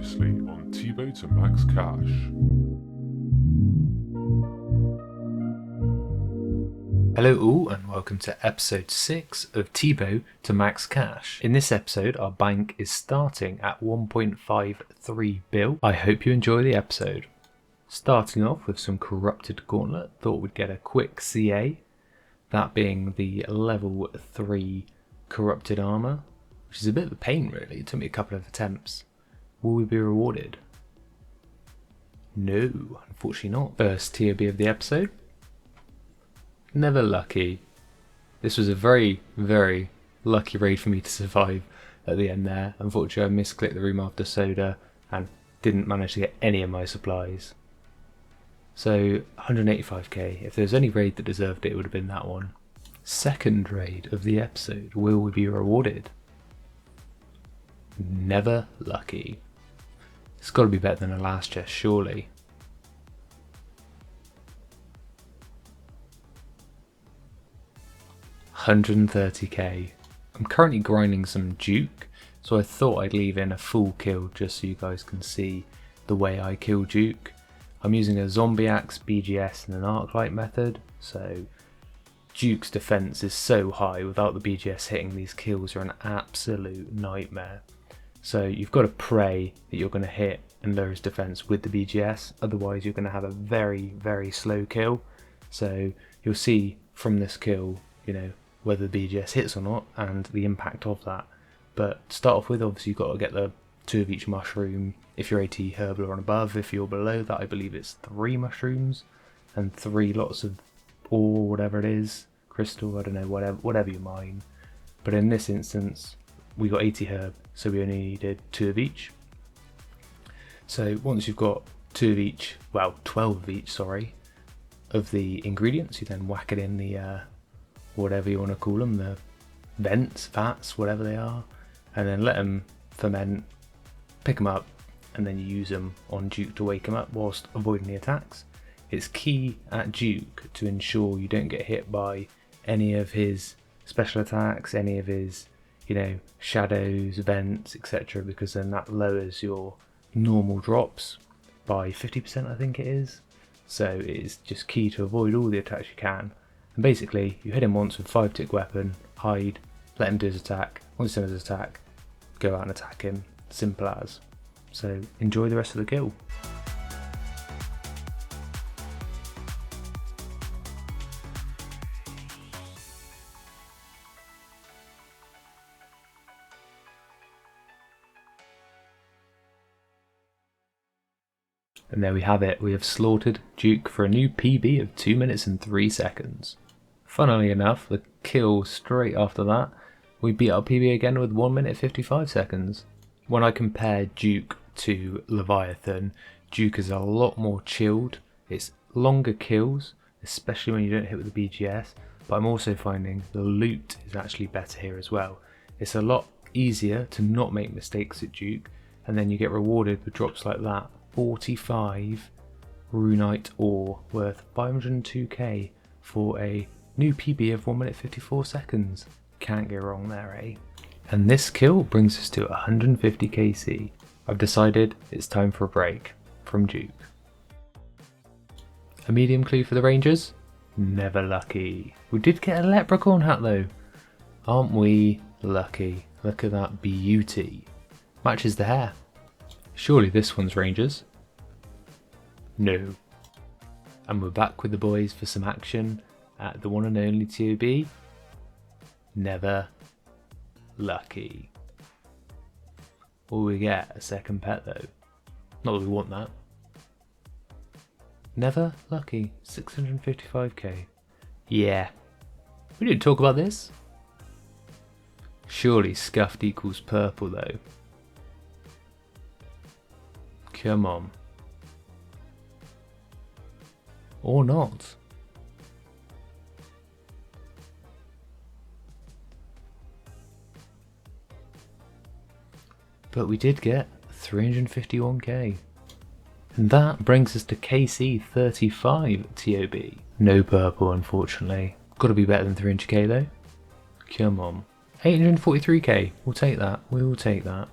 Previously on T-Bow to Max Cash. Hello all and welcome to episode 6 of T-Bow to Max Cash. In this episode our bank is starting at 1.53 bill. I hope you enjoy the episode. Starting off with some Corrupted Gauntlet, thought we'd get a quick CA, that being the level 3 Corrupted Armour, which is a bit of a pain really, it took me a couple of attempts. Will we be rewarded? No, unfortunately not. First TOB of the episode. Never lucky. This was a very, very lucky raid for me to survive at the end there. Unfortunately I misclicked the room after soda and didn't manage to get any of my supplies. So 185k, if there's any raid that deserved it, it would have been that one. Second raid of the episode, will we be rewarded? Never lucky. It's got to be better than the last chest, surely. $130k. I'm currently grinding some Duke, so I thought I'd leave in a full kill just so you guys can see the way I kill Duke. I'm using a zombie axe, BGS and an arclight method, so Duke's defense is so high, without the BGS hitting, these kills are an absolute nightmare. So you've got to pray that you're going to hit and lower his defense with the BGS, otherwise you're going to have a very, very slow kill. So you'll see from this kill, you know, whether the BGS hits or not and the impact of that. But to start off with, obviously you've got to get the 2 of each mushroom if you're 80 herbal or above. If you're below that, I believe it's 3 mushrooms and 3 lots of ore, whatever it is, crystal, I don't know, whatever you mine. But in this instance we got 80 herb, so we only needed 2 of each. So once you've got 2 of each, well 12 of each, sorry, of the ingredients, you then whack it in the whatever you want to call them, the vents, vats, whatever they are, and then let them ferment, pick them up, and then you use them on Duke to wake him up whilst avoiding the attacks. It's key at Duke to ensure you don't get hit by any of his special attacks, any of his, you know, shadows, vents, etc., because then that lowers your normal drops by 50%, I think it is. So it is just key to avoid all the attacks you can. And basically you hit him once with 5-tick weapon, hide, let him do his attack. Once he's done his attack, go out and attack him. Simple as. So enjoy the rest of the kill. And there we have it, we have slaughtered Duke for a new PB of 2 minutes and 3 seconds. Funnily enough, the kill straight after that, we beat our PB again with 1 minute 55 seconds. When I compare Duke to Leviathan, Duke is a lot more chilled, it's longer kills, especially when you don't hit with the BGS, but I'm also finding the loot is actually better here as well. It's a lot easier to not make mistakes at Duke, and then you get rewarded with drops like that. 45 runite ore worth 502k for a new PB of 1 minute 54 seconds. Can't go wrong there, eh? And this kill brings us to 150 KC. I've decided it's time for a break from Duke. A medium clue for the Rangers? Never lucky. We did get a leprechaun hat though. Aren't we lucky? Look at that beauty. Matches the hair. Surely this one's Rangers. No. And we're back with the boys for some action at the one and only TOB. Never lucky. Will we get a second pet though? Not that we want that. Never lucky. 655k. Yeah. We didn't talk about this. Surely scuffed equals purple though. Come on. Or not. But we did get 351k. And that brings us to KC 35 TOB. No purple unfortunately. Gotta be better than 300k though. Come on. 843k. We'll take that. We will take that.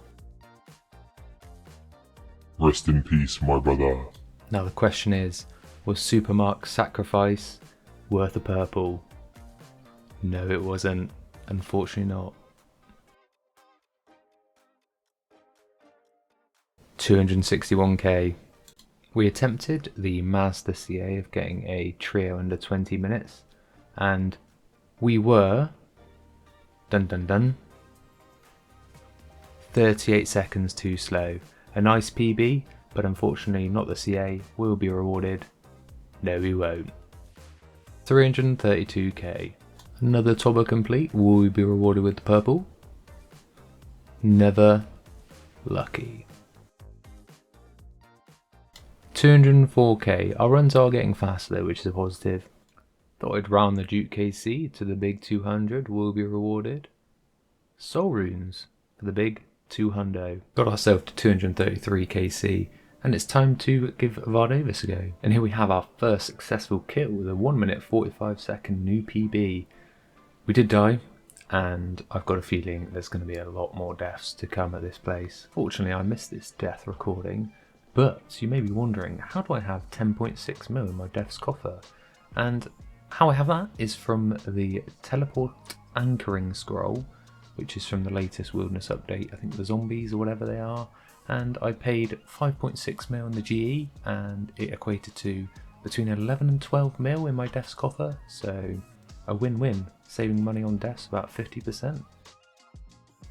Rest in peace, my brother. Now the question is, was Supermark's sacrifice worth a purple? No, it wasn't. Unfortunately not. 261k. We attempted the Mazda CA of getting a trio under 20 minutes, and we were, dun dun dun, 38 seconds too slow. A nice PB, but unfortunately not the CA. We'll be rewarded. No, we won't. 332k. Another Tobber complete. Will we be rewarded with the purple? Never. Lucky. 204k. Our runs are getting faster, which is a positive. Thought I'd round the Duke KC to the big 200. Will be rewarded. Soul runes for the big 200. Got ourselves to 233 KC, and it's time to give Vardavis a go. And here we have our first successful kill with a 1 minute 45 second new PB. We did die, and I've got a feeling there's going to be a lot more deaths to come at this place. Fortunately, I missed this death recording, but you may be wondering, how do I have 10.6 mil in my deaths coffer? And how I have that is from the teleport anchoring scroll, which is from the latest wilderness update, I think the zombies or whatever they are, and I paid 5.6 mil in the GE, and it equated to between 11 and 12 mil in my deaths coffer, so a win-win, saving money on deaths about 50%.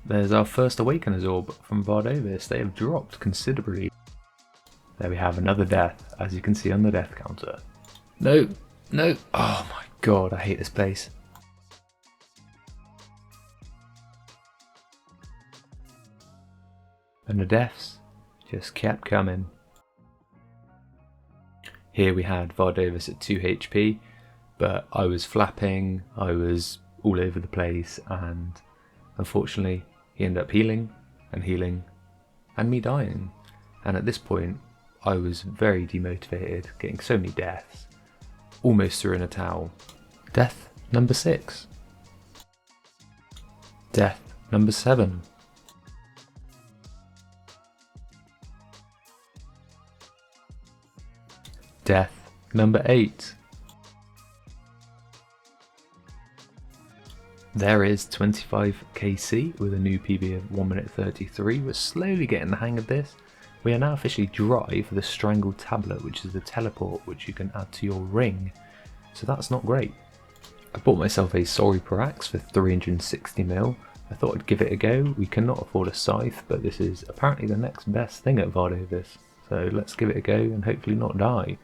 There's our first Awakener's Orb from Vardavis. They have dropped considerably. There we have another death, as you can see on the death counter. No, no, oh my god, I hate this place. And the deaths just kept coming. Here we had Vardavis at 2 HP, but I was flapping, I was all over the place, and unfortunately he ended up healing, and me dying. And at this point I was very demotivated, getting so many deaths, almost threw in a towel. Death number 6. Death number 7. Death number 8. There is 25 KC with a new PB of 1 minute 33. We're slowly getting the hang of this. We are now officially dry for the Strangled Tablet, which is the teleport which you can add to your ring. So that's not great. I bought myself a Sorry Parax for 360 mil. I thought I'd give it a go. We cannot afford a scythe, but this is apparently the next best thing at Vardavis. So let's give it a go and hopefully not die.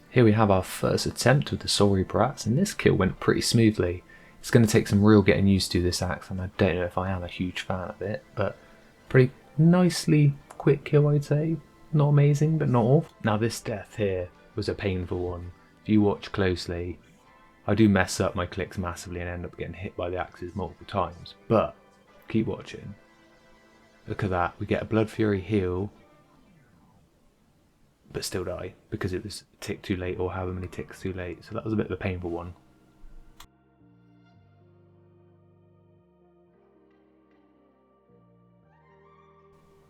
Here we have our first attempt with the Sorry Parax, and this kill went pretty smoothly. It's going to take some real getting used to, this axe, and I don't know if I am a huge fan of it, but pretty nicely quick kill, I'd say. Not amazing, but not awful. Now this death here was a painful one. If you watch closely, I do mess up my clicks massively and end up getting hit by the axes multiple times, but keep watching. Look at that, we get a Blood Fury heal, but still die, because it was a tick too late, or however many ticks too late, so that was a bit of a painful one.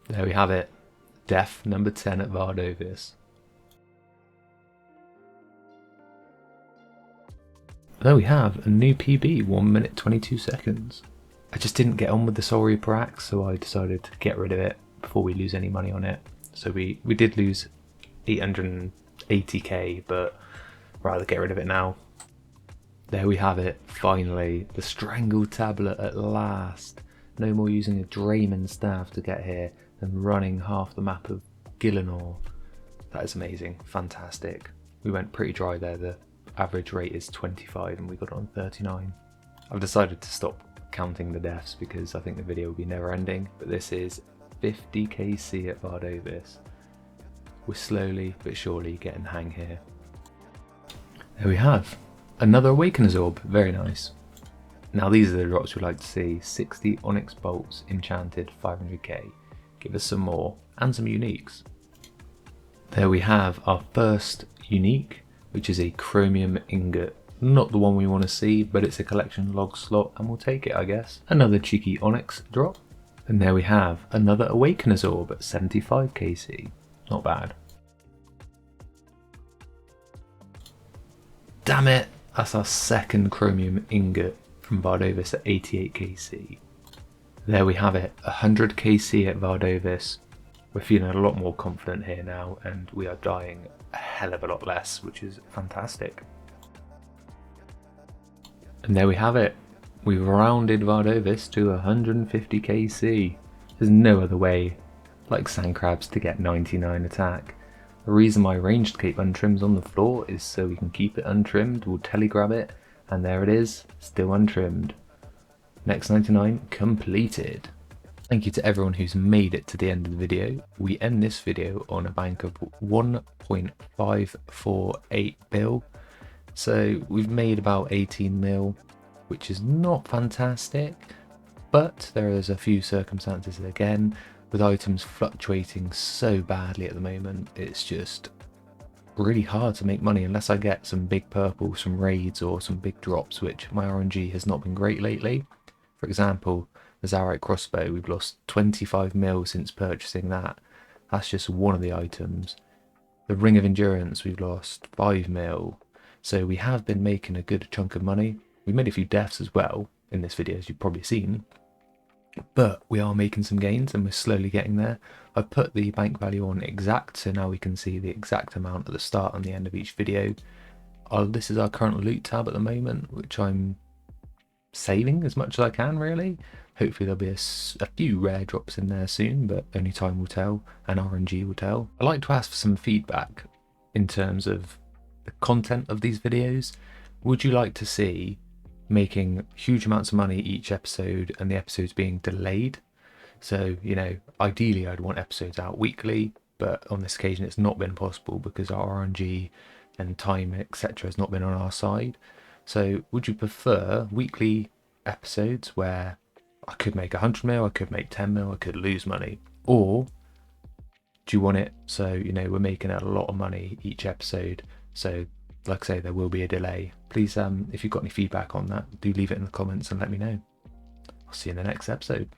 There we have it, death number 10 at Vardavis. There we have a new PB, 1 minute 22 seconds. I just didn't get on with the Sorry Parax, so I decided to get rid of it before we lose any money on it. So we did lose 880k, but rather get rid of it now. There we have it, finally, the Strangled Tablet at last. No more using a Drayman staff to get here and running half the map of Gielinor. That is amazing, fantastic. We went pretty dry there, the average rate is 25 and we got on 39. I've decided to stop counting the deaths because I think the video will be never ending, but this is 50 KC at Vardavis. We're slowly but surely getting the hang here. There we have another Awakener's Orb, very nice. Now these are the drops we'd like to see. 60 Onyx Bolts enchanted, 500k. Give us some more, and some uniques. There we have our first unique, which is a chromium ingot. Not the one we want to see, but it's a collection log slot, and we'll take it, I guess. Another cheeky Onyx drop. And there we have another Awakener's Orb at 75 KC. Not bad. Damn it! That's our second chromium ingot from Vardovis at 88 KC. There we have it, 100 KC at Vardovis. We're feeling a lot more confident here now, and we are dying a hell of a lot less, which is fantastic. And there we have it. We've rounded Vardovis to 150 KC. There's no other way, like sand crabs, to get 99 attack. The reason my ranged cape untrim's on the floor is so we can keep it untrimmed. We'll telegrab it, and there it is, still untrimmed. Next 99 completed. Thank you to everyone who's made it to the end of the video. We end this video on a bank of 1.548 bill. So we've made about 18 mil, which is not fantastic, but there is a few circumstances again, with items fluctuating so badly at the moment. It's just really hard to make money unless I get some big purples, some raids or some big drops, which my RNG has not been great lately. For example, the Zarite crossbow, we've lost 25 mil since purchasing that. That's just one of the items. The Ring of Endurance, we've lost 5 mil. So we have been making a good chunk of money. We made a few deaths as well in this video, as you've probably seen. But we are making some gains and we're slowly getting there. I've put the bank value on exact, so now we can see the exact amount at the start and the end of each video. This is our current loot tab at the moment, which I'm saving as much as I can, really. Hopefully there'll be a few rare drops in there soon, but only time will tell and RNG will tell. I'd like to ask for some feedback in terms of the content of these videos. Would you like to see making huge amounts of money each episode and the episodes being delayed? So, you know, ideally I'd want episodes out weekly, but on this occasion it's not been possible because our RNG and time, etc. has not been on our side. So would you prefer weekly episodes where I could make 100 mil, I could make 10 mil, I could lose money? Or do you want it so, you know, we're making a lot of money each episode, so like I say, there will be a delay? Please, if you've got any feedback on that, do leave it in the comments and let me know. I'll see you in the next episode.